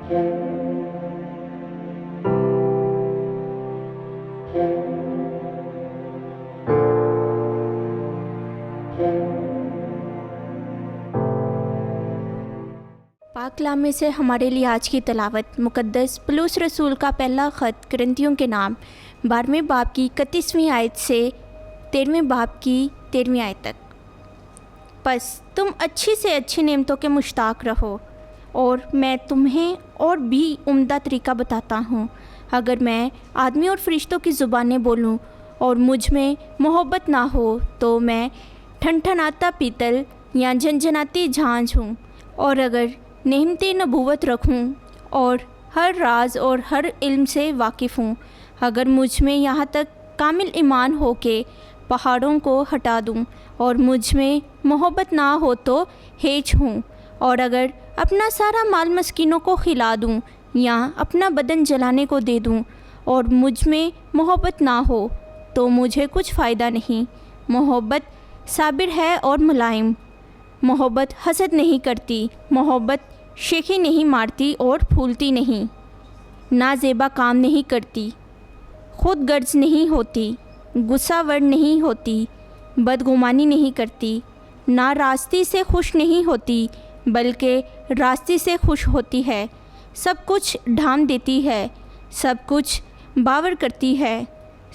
पाक कलाम में से हमारे लिए आज की तलावत मुक़द्दस पौलुस रसूल का पहला ख़त कुरिन्थियों के नाम 12वें बाब की 31वीं आयत से 13वें बाब की 13वीं आयत तक। बस तुम अच्छी से अच्छी नेमतों के मुश्ताक रहो, और मैं तुम्हें और भी उम्दा तरीका बताता हूँ। अगर मैं आदमी और फरिश्तों की ज़ुबानें बोलूँ और मुझ में मोहब्बत ना हो, तो मैं ठनठनाता पीतल या झनझनाती झांझ हूँ। और अगर नेमते नबूवत रखूं और हर राज और हर इल्म से वाकिफ़ हूँ, अगर मुझ में यहाँ तक कामिल ईमान हो के पहाड़ों को हटा दूँ और मुझ में मोहब्बत ना हो तो हेज हूँ, और अगर अपना सारा माल मस्कीनों को खिला दूँ या अपना बदन जलाने को दे दूँ और मुझ में मोहब्बत ना हो तो मुझे कुछ फ़ायदा नहीं। मोहब्बत साबिर है और मुलायम, मोहब्बत हसद नहीं करती, मोहब्बत शेखी नहीं मारती और फूलती नहीं, नाजेबा काम नहीं करती, खुद गर्ज नहीं होती, गुस्सावर नहीं होती, बदगुमानी नहीं करती, ना रास्ती से खुश नहीं होती बल्कि रास्ती से खुश होती है, सब कुछ ढांप देती है, सब कुछ बावर करती है,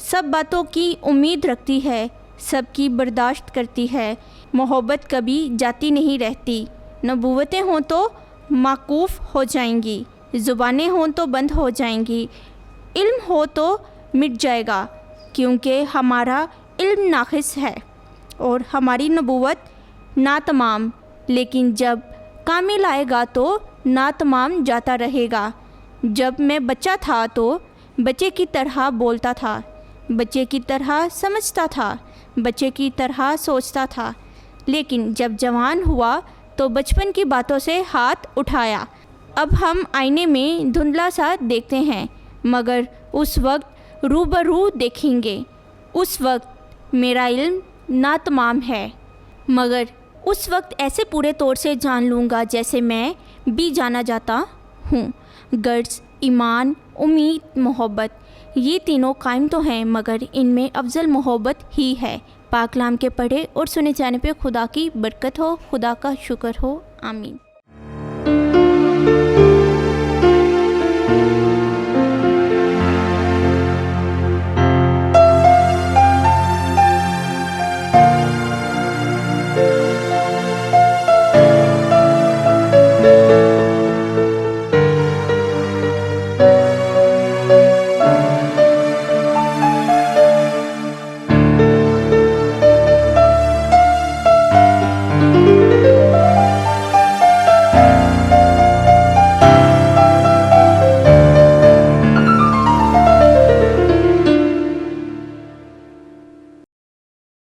सब बातों की उम्मीद रखती है, सबकी बर्दाश्त करती है। मोहब्बत कभी जाती नहीं रहती। नबूवतें हों तो माकूफ़ हो जाएंगी, ज़ुबानें हों तो बंद हो जाएंगी, इल्म हो तो मिट जाएगा, क्योंकि हमारा इल्म नाक़िस है और हमारी नबूवत नातमाम। लेकिन जब कामिल आएगा तो नातमाम जाता रहेगा। जब मैं बच्चा था तो बच्चे की तरह बोलता था, बच्चे की तरह समझता था, बच्चे की तरह सोचता था, लेकिन जब जवान हुआ तो बचपन की बातों से हाथ उठाया। अब हम आईने में धुंधला सा देखते हैं, मगर उस वक्त रूबरू देखेंगे। उस वक्त मेरा इल्म नातमाम है, मगर उस वक्त ऐसे पूरे तौर से जान लूँगा जैसे मैं भी जाना जाता हूँ। गर्ज, ईमान, उम्मीद, मोहब्बत, ये तीनों कायम तो हैं, मगर इनमें अफजल मोहब्बत ही है। पाक कलाम के पढ़े और सुने जाने पे खुदा की बरकत हो, खुदा का शुक्र हो। आमीन।